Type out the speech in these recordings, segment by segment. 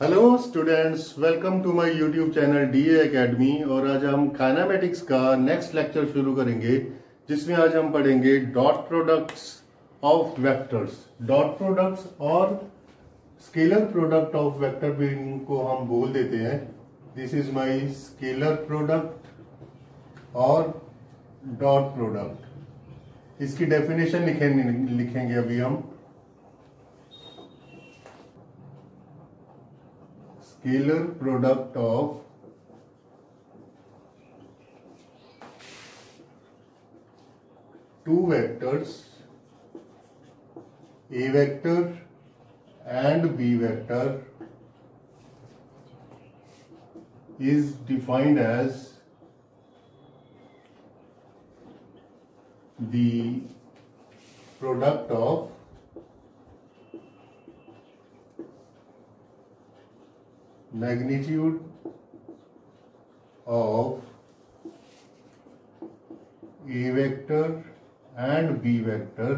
Hello students, welcome to my YouTube channel DA academy. और आज हम काइनेमेटिक्स का नेक्स्ट लेक्चर शुरू करेंगे, जिसमें आज हम पढ़ेंगे dot products of vectors. Dot products और स्केलर प्रोडक्ट ऑफ वेक्टर भी इनको हम बोल देते हैं। This is my scalar product और डॉट प्रोडक्ट। इसकी डेफिनेशन लिखेंगे अभी हम। Scalar product of two vectors, A vector and B vector, is defined as the product of magnitude of A vector and B vector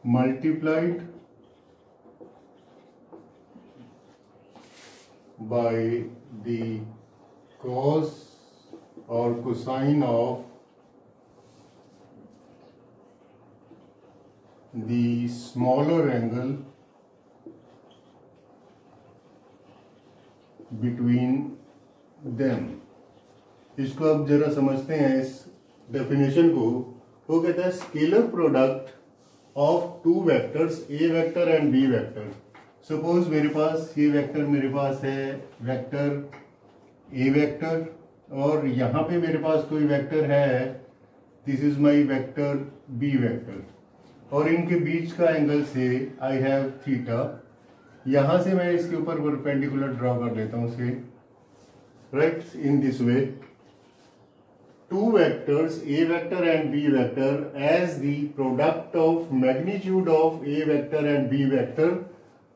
multiplied by the cos or cosine of the smaller angle between them. इसको अब जरा समझते हैं इस definition को। वो कहता है scalar product of two vectors, A vector and B vector. Suppose मेरे पास ये वेक्टर मेरे पास है वेक्टर ए वेक्टर, और यहाँ पे मेरे पास कोई वेक्टर है, this is my vector B vector, और इनके बीच का एंगल से आई हैव थीटा। यहां से मैं इसके ऊपर परपेंडिकुलर ड्रॉ कर लेता हूं इसे, right, in this way. Two vectors A vector and B vector as the product of magnitude of A vector and B vector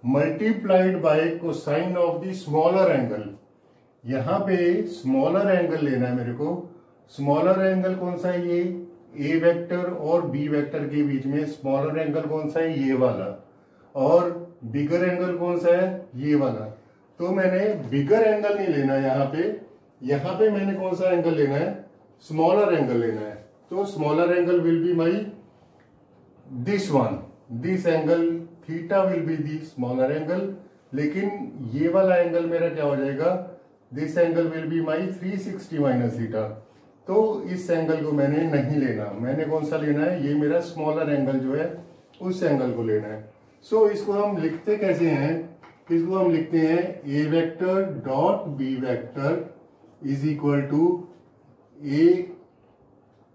multiplied by cosine of the smaller angle. यहां पे smaller angle लेना है मेरे को। Smaller angle कौन सा है? ये ए वेक्टर और बी वेक्टर के बीच में स्मॉलर एंगल कौन सा है? ये वाला। और बिगर एंगल कौन सा है? ये वाला। तो मैंने बिगर एंगल नहीं लेना है यहाँ पे मैंने कौन सा एंगल लेना है? स्मॉलर एंगल लेना है। तो smaller angle will be my this one, this angle theta will be the smaller angle. लेकिन ये वाला एंगल मेरा क्या हो जाएगा? This angle will be my 360 minus theta. तो इस एंगल को मैंने नहीं लेना। मैंने कौन सा लेना है? ये मेरा स्मॉलर एंगल जो है उस एंगल को लेना है। सो इसको हम लिखते कैसे हैं? इसको हम लिखते हैं A vector dot B vector is equal to A,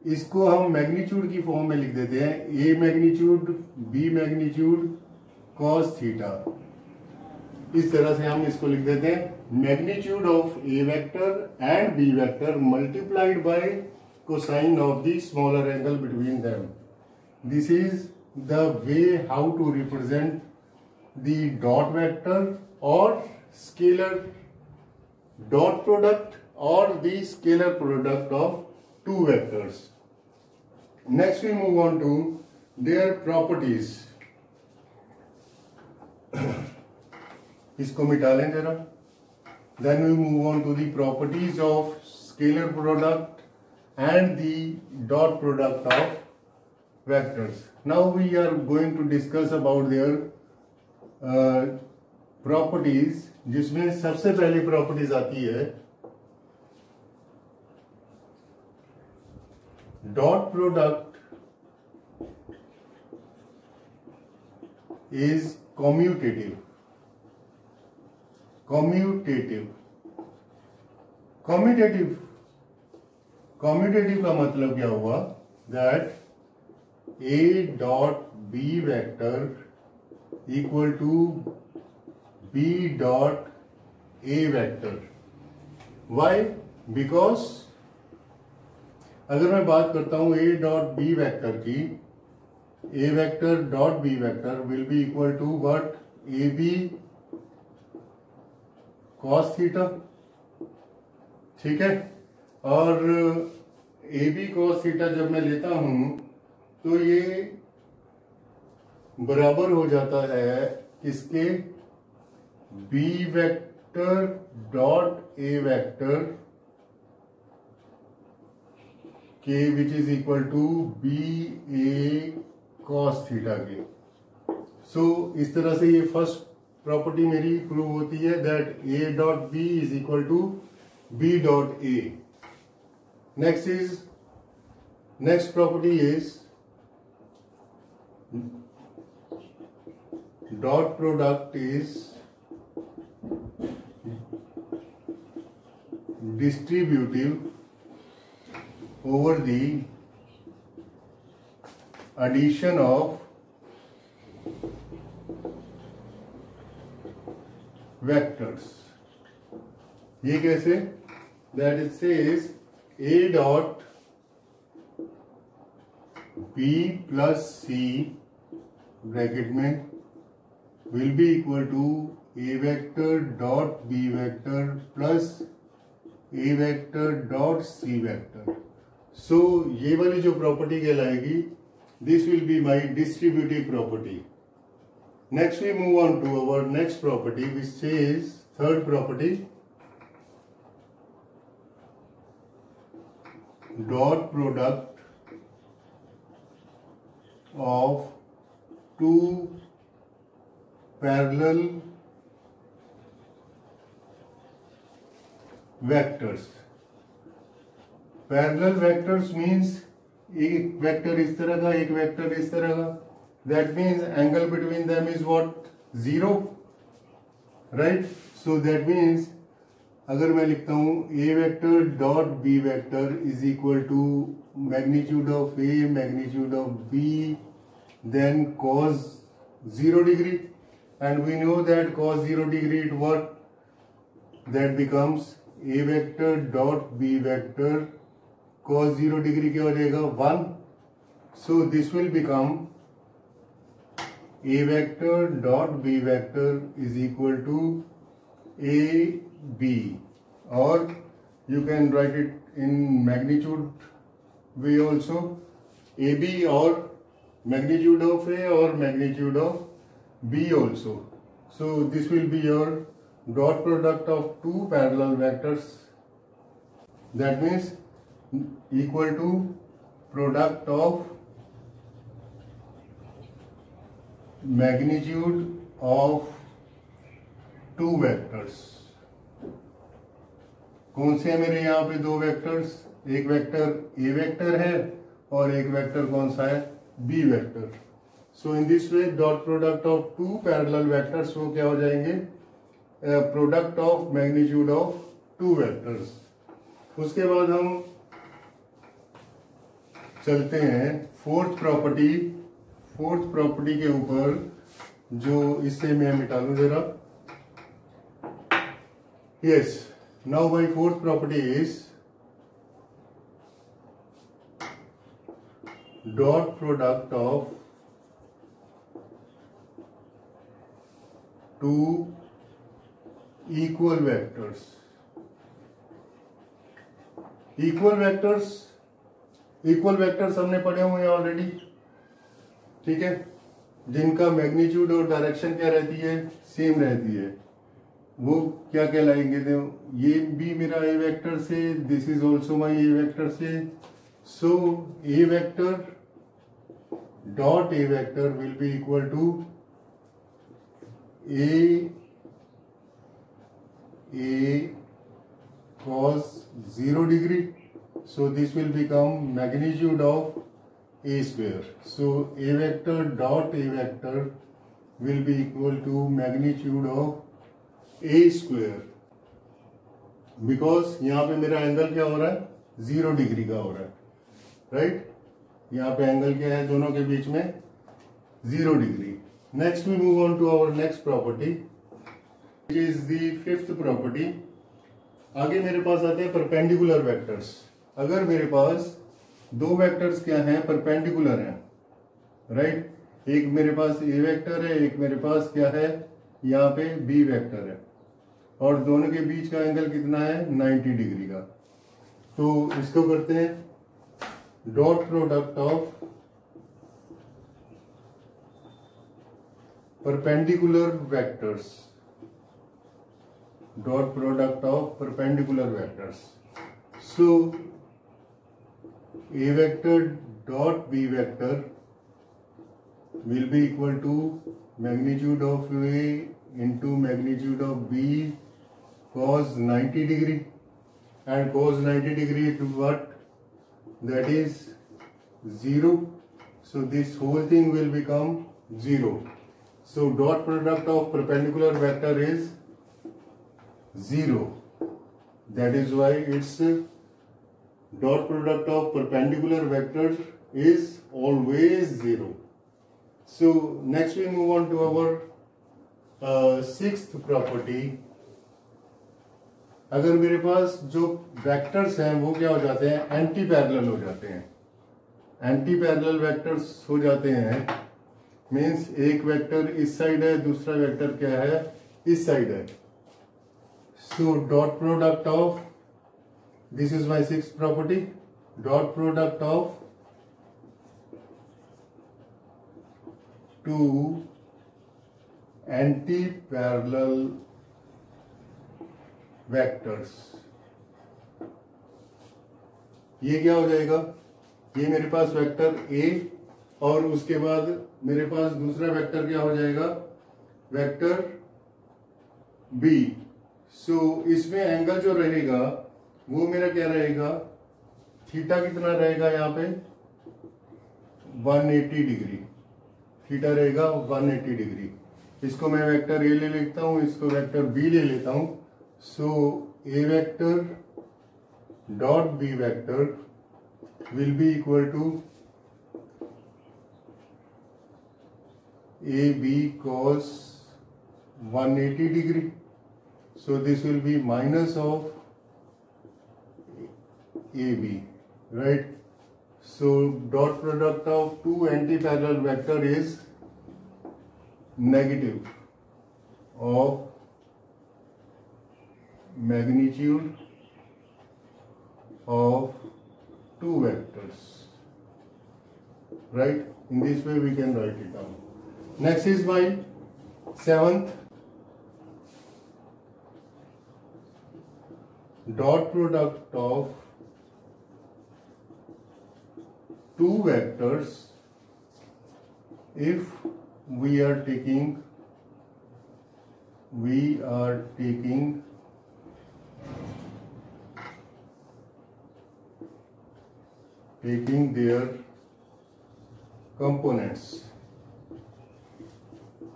इसको हम मैग्नीट्यूड की फॉर्म में लिख देते हैं, A magnitude B magnitude cos theta. इस तरह से हम इसको लिख देते हैं magnitude of A vector and B vector multiplied by cosine of the smaller angle between them. This is the way how to represent the dot vector or scalar dot product or the scalar product of two vectors. Next we move on to their properties. इसको मिटा लें जरा। Then we move on to the properties of scalar product and the dot product of vectors. Now we are going to discuss about their properties, जिसमें सबसे पहली properties आती है dot product is commutative. Commutative का मतलब क्या हुआ? That A dot B vector equal to B dot A vector. Why? Because अगर मैं बात करता हूं A dot B vector की, A vector dot B vector will be equal to what? AB cos theta, ठीक है। और AB cos theta जब मैं लेता हूं तो ये बराबर हो जाता है किसके, B vector dot A vector के which is equal to B A cos theta के। सो इस तरह से ये फर्स्ट प्रॉपर्टी मेरी प्रूव होती है that A dot B is equal to B dot A. Next property is dot product is distributive over the addition of vectors। ये कैसे, that it says a dot b plus c bracket में will be equal to a vector dot b vector plus a vector dot c vector। so ये वाली जो property कहलाएगी, this will be my distributive property। next we move on to our next property which says third property, dot product of two parallel vectors. Parallel vectors means एक vector इस तरह का, एक vector इस तरह का, that means angle between them is what, 0, right. So that means अगर मैं लिखता हूं A vector dot B vector is equal to magnitude of A magnitude of B then cos 0 degree, and we know that cos 0 degree it what, that becomes a vector dot b vector cos 0 degree क्या हो जाएगा, 1। so this will become a vector dot b vector is equal to a b, or you can write it in magnitude way also, a b or magnitude of a or magnitude of b also। so this will be your dot product of two parallel vectors, that means equal to product of magnitude of two vectors। कौन से हैं मेरे यहाँ पे दो vectors, एक vector a vector है और एक वेक्टर कौन सा है, b vector. So in this way dot product of two parallel vectors वो क्या हो जाएंगे, product of magnitude of two vectors. उसके बाद हम चलते हैं फोर्थ प्रॉपर्टी के ऊपर, जो इससे मैं मिटा लूं जरा। Yes, now my fourth property is dot product of two equal vectors. Equal vectors हमने पढ़े हुए हैं ऑलरेडी, ठीक है, जिनका मैग्नीट्यूड और डायरेक्शन क्या रहती है, सेम रहती है। वो क्या कहलाएंगे, ये भी मेरा ए वेक्टर से, this is also my A vector से। So A vector dot A vector will be equal to a cos 0 degree, so this will become magnitude of a square। so a vector dot a vector will be equal to magnitude of a square, because यहाँ पे मेरा angle क्या हो रहा है, 0 degree का हो रहा है, राइट। यहाँ पे एंगल क्या है दोनों के बीच में, 0 degree. Next we move on to our next property, which is the fifth property। आगे मेरे पास आते हैं परपेंडिकुलर वेक्टर्स। अगर मेरे पास दो वेक्टर्स क्या हैं, परपेंडिकुलर हैं, राइट, एक मेरे पास ए वेक्टर है, एक मेरे पास क्या है, यहाँ पे बी वेक्टर है, और दोनों के बीच का एंगल कितना है, 90 डिग्री का। तो इसको करते हैं dot product of perpendicular vectors, dot product of perpendicular vectors. So A vector dot B vector will be equal to magnitude of A into magnitude of B cos 90 degree, and cos 90 degree to what? That is 0. So this whole thing will become 0. So dot product of perpendicular vector is 0. That is why its dot product of perpendicular vectors is always 0. So next we move on to our sixth property. अगर मेरे पास जो vectors हैं वो क्या हो जाते हैं, anti parallel हो जाते हैं. एंटी पैरेलल वेक्टर्स हो जाते हैं मीन्स एक वेक्टर इस साइड है, दूसरा वेक्टर क्या है, इस साइड है. So dot product of, this is my sixth property, dot product of two anti parallel vectors. ये क्या हो जाएगा, ये मेरे पास वेक्टर A और उसके बाद मेरे पास दूसरा वेक्टर क्या हो जाएगा, वेक्टर B. सो इसमें एंगल जो रहेगा वो मेरा क्या रहेगा, थीटा कितना रहेगा यहाँ पे 180 डिग्री. थीटा रहेगा 180 डिग्री. इसको मैं वेक्टर A ले लेता हूँ, इसको वेक्टर B ले लेता हूँ. So A vector dot B vector will be equal to AB cos 180 degree. So this will be minus of AB, right? So dot product of two anti-parallel vector is negative of magnitude of two vectors, right? In this way we can write it down. Next is my seventh, dot product of two vectors if we are taking their components.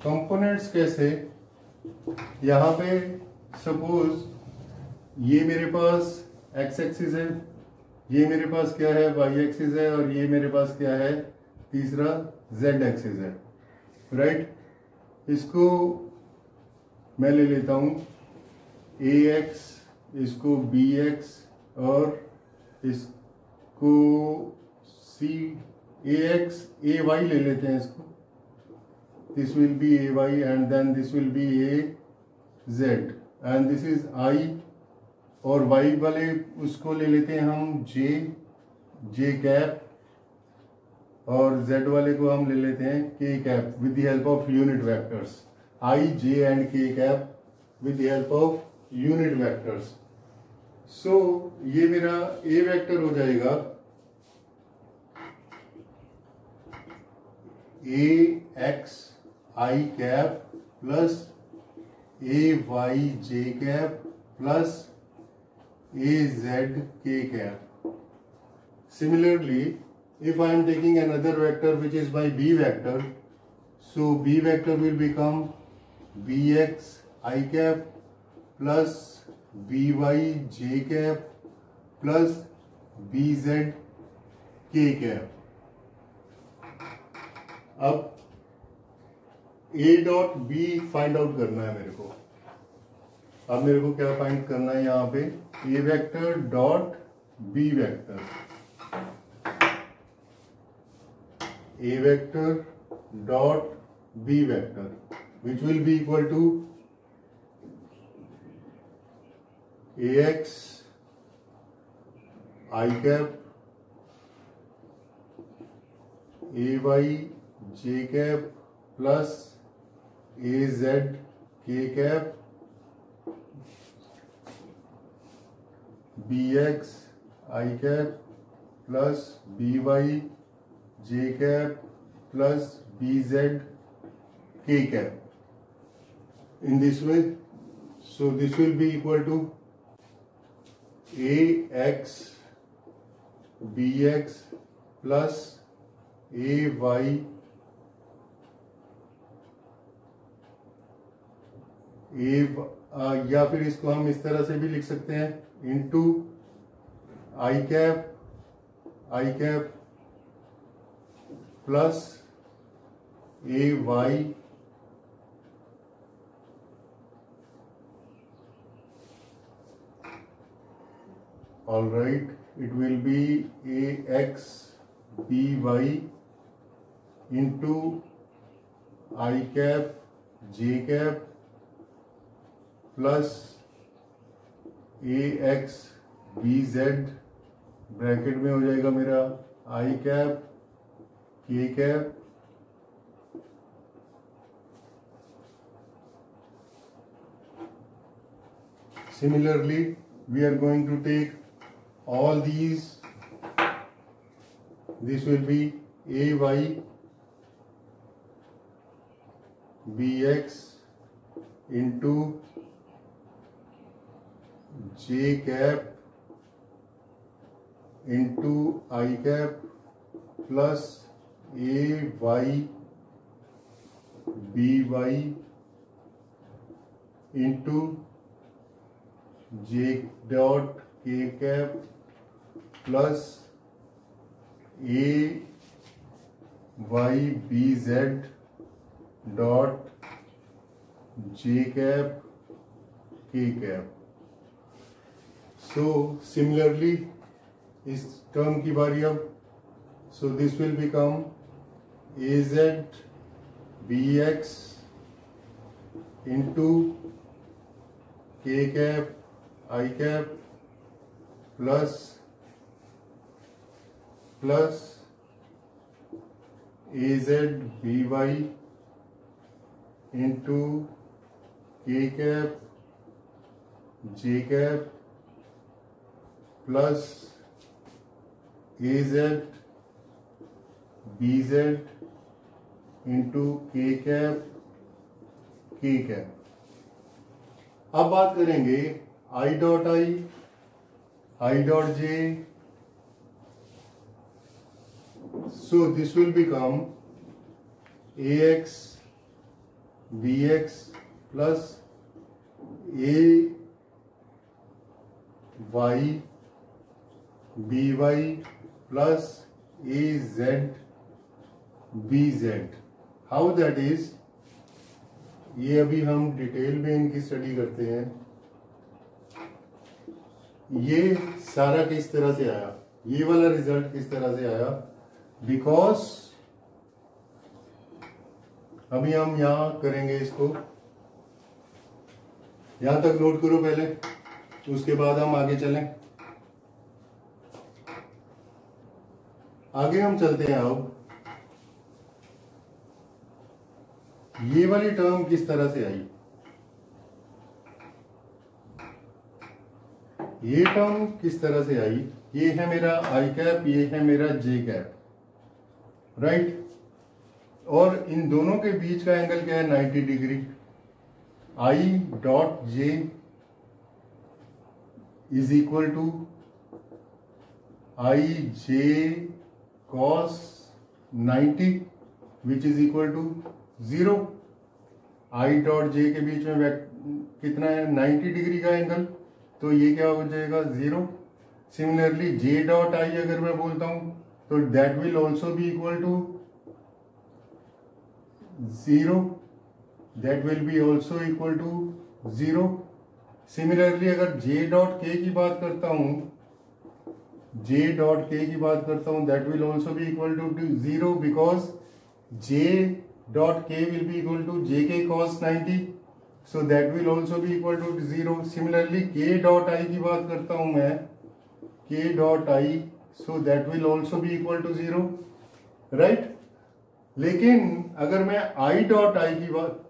Components कैसे, यहाँ पे suppose ये मेरे पास x axis है, ये मेरे पास क्या है वाई एक्सिस है, और ये मेरे पास क्या है तीसरा जेड एक्सिस है, राइट? इसको मैं ले लेता हूँ ए एक्स, इसको बी एक्स, और इसको सी ए एक्स ए वाई ले लेते हैं इसको. This will be AY and then this will be AZ and this is I, और Y वाले उसको ले लेते हैं हम J कैप, और Z वाले को हम ले लेते हैं K cap with the help of unit vectors. I, J and K cap with the help of unit vectors. So ये मेरा A वेक्टर हो जाएगा AX I cap plus AY J cap plus AZ K cap. Similarly, if I am taking another vector which is my B vector, so B vector will become BX I cap plus BY J cap plus BZ K cap. अब A dot B find out करना है मेरे को. अब मेरे को क्या find करना है यहाँ पे, A vector dot B vector. A vector dot B vector which will be equal to AX I cap AY J cap plus A Z के कैप बी एक्स आई कैप प्लस बी वाई जे cap plus B Z के cap in this way. So this will be equal to ax bx plus ay या फिर इसको हम इस तरह से भी लिख सकते हैं into I cap plus A Y all right, it will be ax by into I cap j cap plus ax bz bracket में हो जाएगा मेरा I cap k cap similarly we are going to take all these. This will be ay bx into j cap into I cap plus ay by into j dot k cap plus a y b z dot j cap k cap. So similarly इस term की बारी अब. So this will become az bx into k cap I cap plus az by into k cap j cap plus az bz into k cap k cap. अब बात करेंगे I dot j. So this will become ax bx plus a y by plus a z bz. How that is, ये अभी हम detail में इनकी study करते हैं. ये सारा किस तरह से आया, ये वाला रिजल्ट किस तरह से आया, बिकॉज अभी हम यहां करेंगे इसको. यहां तक नोट करो पहले, उसके बाद हम आगे चलें. आगे हम चलते हैं. अब ये वाली टर्म किस तरह से आई, ये टर्म किस तरह से आई. ये है मेरा आई कैप, ये है मेरा जे कैप, राइट. और इन दोनों के बीच का एंगल क्या है, 90 degree. I dot J is equal to I J cos 90 which is equal to 0. I dot J के बीच में कितना है, 90 डिग्री का एंगल, तो ये क्या हो जाएगा, 0. सिमिलरली जे डॉट आई अगर मैं बोलता हूं तो that will also be equal to 0. That will be also equal to 0. Similarly अगर जे डॉट के की बात करता हूं, जे डॉट के की बात करता हूं, that will also be equal to 0 because J dot k will be equal to jk cos 90, so that will also be equal to 0. Similarly k dot I की बात करता हूं मैं, k dot I, so that will also be equal to 0, right. लेकिन अगर मैं I dot I की बात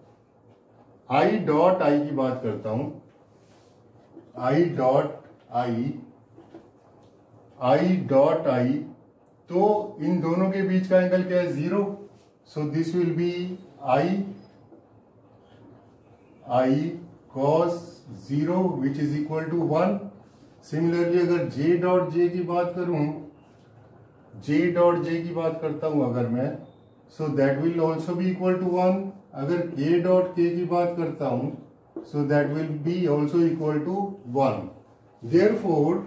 आई डॉट आई की बात करता हूं, आई डॉट आई, तो इन दोनों के बीच का एंगल क्या है? 0। So this will be I cos 0 which is equal to 1। Similarly अगर जे डॉट जे की बात करूं, जे डॉट जे की बात करता हूं अगर मैं, so that will also be equal to 1। अगर के डॉट के की बात करता हूं, so that will be also equal to 1। Therefore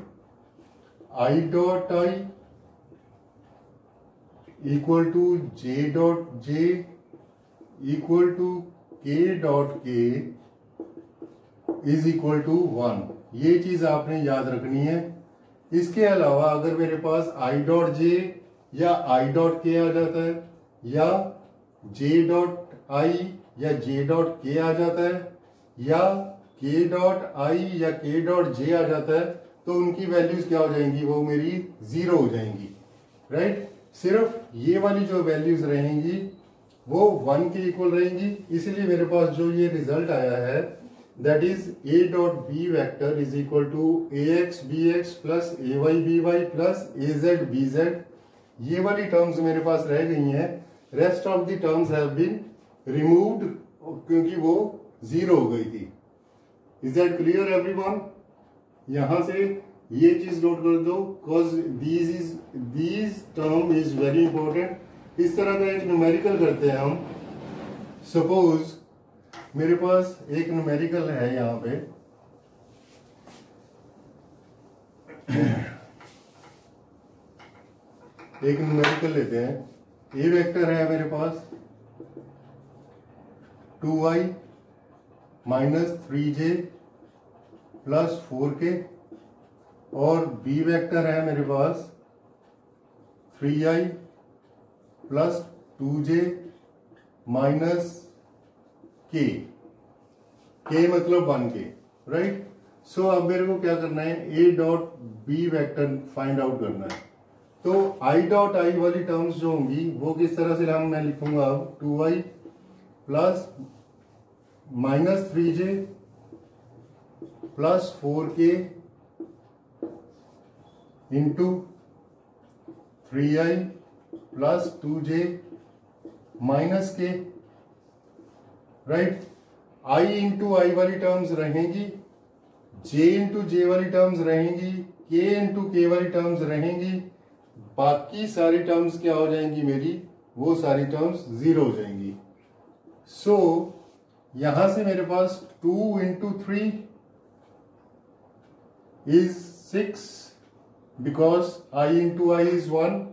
I dot I equal to J dot J equal to K dot K is equal to 1। ये चीज आपने याद रखनी है। इसके अलावा अगर मेरे पास आई डॉट जे या आई डॉट के आ जाता है, या जे डॉट आई या जे डॉट के आ जाता है, या के डॉट आई या के डॉट जे आ जाता है, तो उनकी वैल्यूज क्या हो जाएंगी? वो मेरी 0 हो जाएंगी, राइट। सिर्फ ये वाली जो वैल्यूज रहेंगी वो 1 के इक्वल रहेंगी। इसलिए मेरे पास जो ये रिजल्ट आया है, that is a dot B vector is equal to ax bx plus ay by plus az bz। ये वाली टर्म्स मेरे पास रह गई हैं। Rest of the terms have been removed क्योंकि वो 0 हो गई थी। Is that clear everyone? यहां से ये चीज नोट कर दो, because these term is very important. इस तरह का एक न्यूमेरिकल करते हैं हम। सपोज मेरे पास एक न्यूमेरिकल है यहां पे, एक न्यूमेरिकल लेते हैं। ए वेक्टर है मेरे पास 2i minus 3j plus 4k, और बी वेक्टर है मेरे पास 3i plus 2j minus k मतलब 1k, राइट। सो अब मेरे को क्या करना है? a dot B vector find out करना है। तो i डॉट आई वाली टर्म्स जो होंगी वो किस तरह से मैं लिखूंगा? अब 2i plus minus 3j plus 4k into 3i plus 2j minus k, right. i into I वाली टर्म्स रहेंगी, j इंटू जे वाली टर्म्स रहेंगी, k इंटू के वाली टर्म्स रहेंगी। बाकी सारी टर्म्स क्या हो जाएंगी मेरी? वो सारी टर्म्स 0 हो जाएंगी। सो यहां से मेरे पास 2 into 3 is 6 because i into I is 1।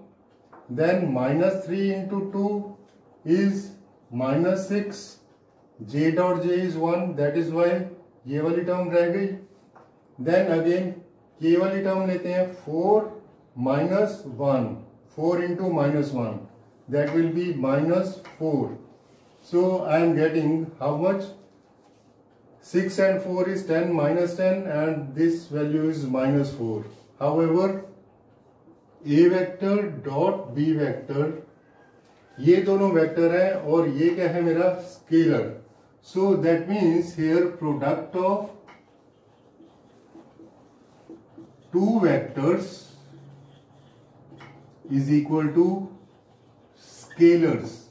Then minus 3 into 2 is minus 6, j dot j is 1, that is why ये वाली टर्म रह गई। देन अगेन k वाली टर्म लेते हैं, 4 minus 1, 4 into minus 1, that will be minus 4। So I am getting how much? 6 and 4 is 10 minus 10 and this value is minus 4. However, a vector dot b vector, ये दोनों vector है और ये क्या है मेरा? Scalar. So that means here product of two vectors is equal to scalars.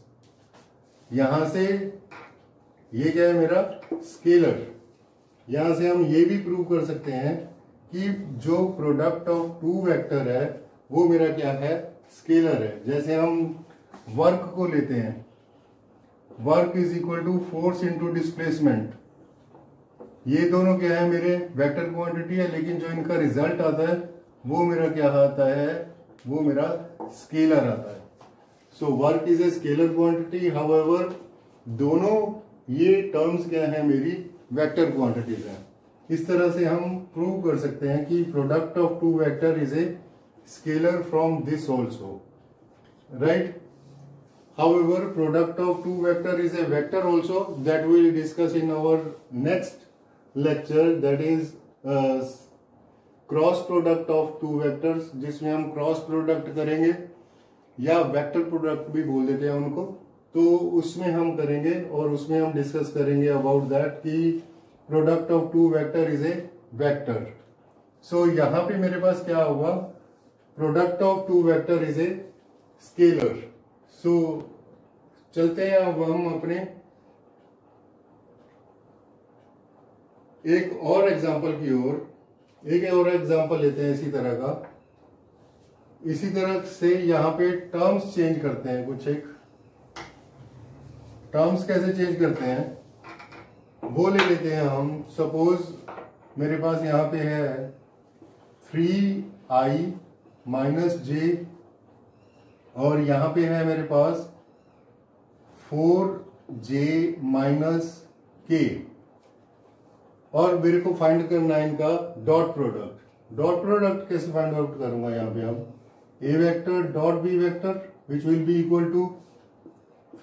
यहां से ये क्या है मेरा? स्केलर। यहां से हम ये भी प्रूव कर सकते हैं कि जो प्रोडक्ट ऑफ टू वेक्टर है वो मेरा क्या है? स्केलर है। जैसे हम वर्क को लेते हैं, work is equal to force into displacement. ये दोनों क्या है? मेरे वेक्टर क्वांटिटी है, लेकिन जो इनका रिजल्ट आता है वो मेरा क्या आता है? वो मेरा स्केलर आता है। So work is a scalar quantity, however दोनों ये टर्म्स क्या है? मेरी वेक्टर क्वांटिटीज हैं। इस तरह से हम प्रूव कर सकते हैं कि product of two vector is a scalar from this also, right. However, product of two vector is a vector also, that we will discuss in our next lecture, that is cross product of two vectors, जिसमें हम cross product करेंगे या vector product भी बोल देते हैं उनको। तो उसमें हम करेंगे और उसमें हम डिस्कस करेंगे अबाउट दैट कि product of two vector is a vector. So यहां पे मेरे पास क्या होगा, product of two vector is a scalar. So चलते हैं अब हम अपने एक और एग्जांपल की ओर। एक और एग्जांपल लेते हैं इसी तरह का। इसी तरह से यहां पे टर्म्स चेंज करते हैं। कुछ एक टर्म्स कैसे चेंज करते हैं वो ले लेते हैं हम। सपोज मेरे पास यहां पे है 3i माइनस जे और यहां पे है मेरे पास 4j माइनस के, और मेरे को फाइंड करना है इनका डॉट प्रोडक्ट। डॉट प्रोडक्ट कैसे फाइंड आउट करूंगा, यहाँ पे हम A vector dot B vector which will be equal to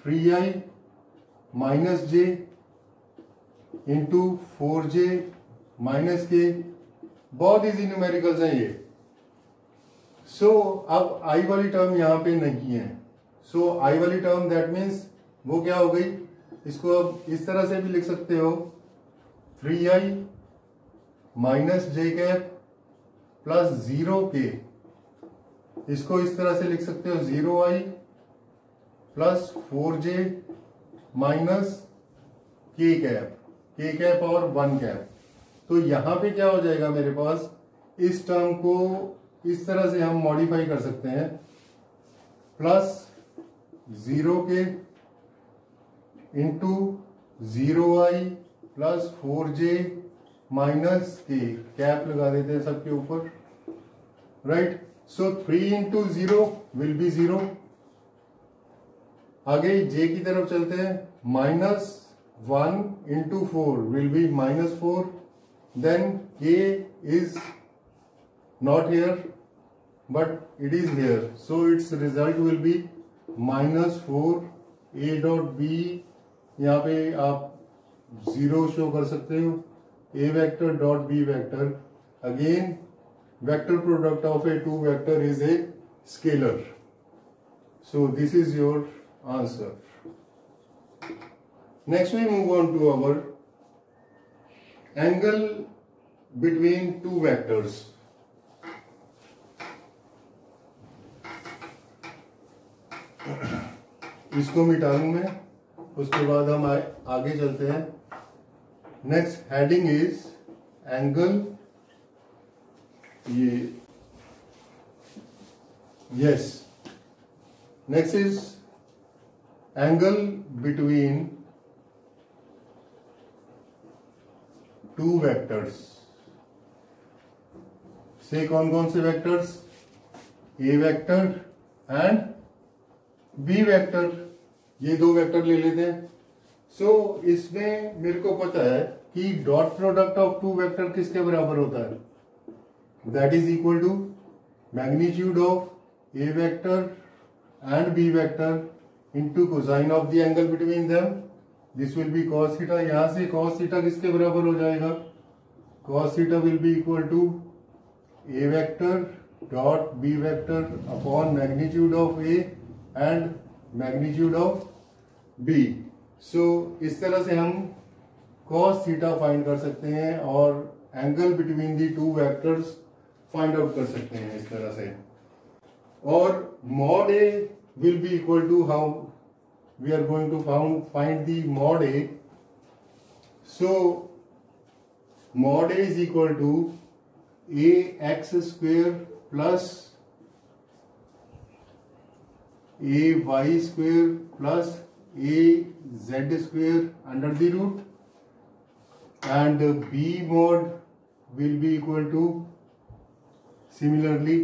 3i minus J into 4j minus K. बहुत इजी न्यूमेरिकल्स हैं ये। सो अब आई वाली टर्म यहां पे नहीं है। सो आई वाली टर्म दैट मीन्स वो क्या हो गई, इसको अब इस तरह से भी लिख सकते हो 3i माइनस जे कैप प्लस 0k। इसको इस तरह से लिख सकते हो 0i plus 4j minus k cap और 1 कैप। तो यहां पे क्या हो जाएगा मेरे पास, इस टर्म को इस तरह से हम मॉडिफाई कर सकते हैं, plus 0k into 0i plus 4j minus K, cap लगा देते हैं सबके ऊपर, right. So 3 into 0 will be 0। आगे j की तरफ चलते हैं, minus 1 into 4 will be minus 4। Then k is not here but it is here, so its result will be minus 4 a dot B. यहाँ पे आप 0 शो कर सकते हो। a vector dot B vector, again vector product of a two vector is a scalar. So this is your answer. Next we move on to our angle between two vectors. इसको मिटा लूं मैं, उसके बाद हम आगे चलते हैं। नेक्स्ट हेडिंग इज एंगल, ये yes, next is angle between two vectors. से कौन कौन से vectors, A vector and B vector, ये दो वेक्टर ले लेते हैं। सो इसमें मेरे को पता है कि dot product of two vector किसके बराबर होता है, that is equal to magnitude of A vector and B vector into cosine of the angle between them, this will be cos theta. यहां से cos थीटा किसके बराबर हो जाएगा, cos theta will be equal to A vector dot B vector upon magnitude of A and magnitude of B. So इस तरह से हम cos थीटा फाइंड कर सकते हैं और angle between the two vectors find out कर सकते हैं इस तरह से। और mod a will be equal to, how we are going to find the mod a. So mod a is equal to ax square plus ay square plus az square under the root, and b mod will be equal to similarly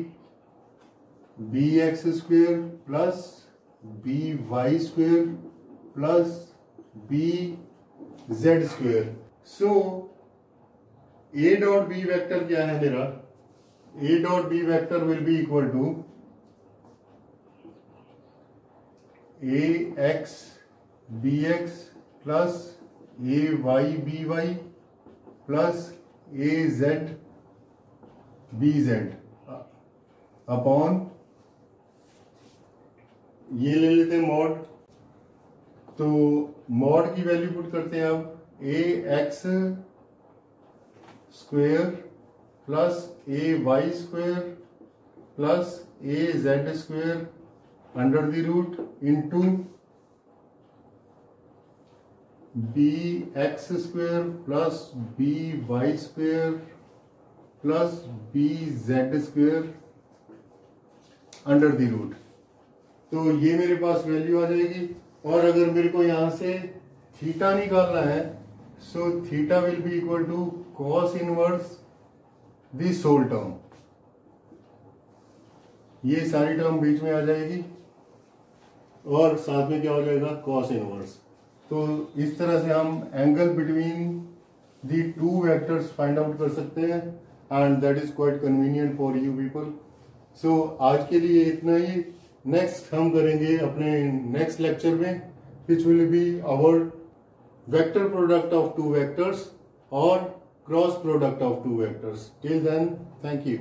bx square plus by square plus bz square. So a dot b vector क्या है मेरा, a dot b vector will be equal to ax bx plus ay by plus az bz upon, ये ले लेते हैं mod तो mod की value put करते हैं अब A X square plus A Y square plus A Z square under the root into B X square plus B Y square plus B Z square under the root. तो ये मेरे पास value आ जाएगी। और अगर मेरे को यहां से थीटा निकालना है, so theta will be equal to cos inverse this whole term, ये सारी टर्म बीच में आ जाएगी और साथ में क्या हो जाएगा कॉस इनवर्स। तो इस तरह से हम angle between the two vectors find out कर सकते हैं and that is quite convenient for you people. So आज के लिए इतना ही। नेक्स्ट हम करेंगे अपने नेक्स्ट लेक्चर में which will be our vector product of two vectors और cross product of two vectors. Till then, thank you.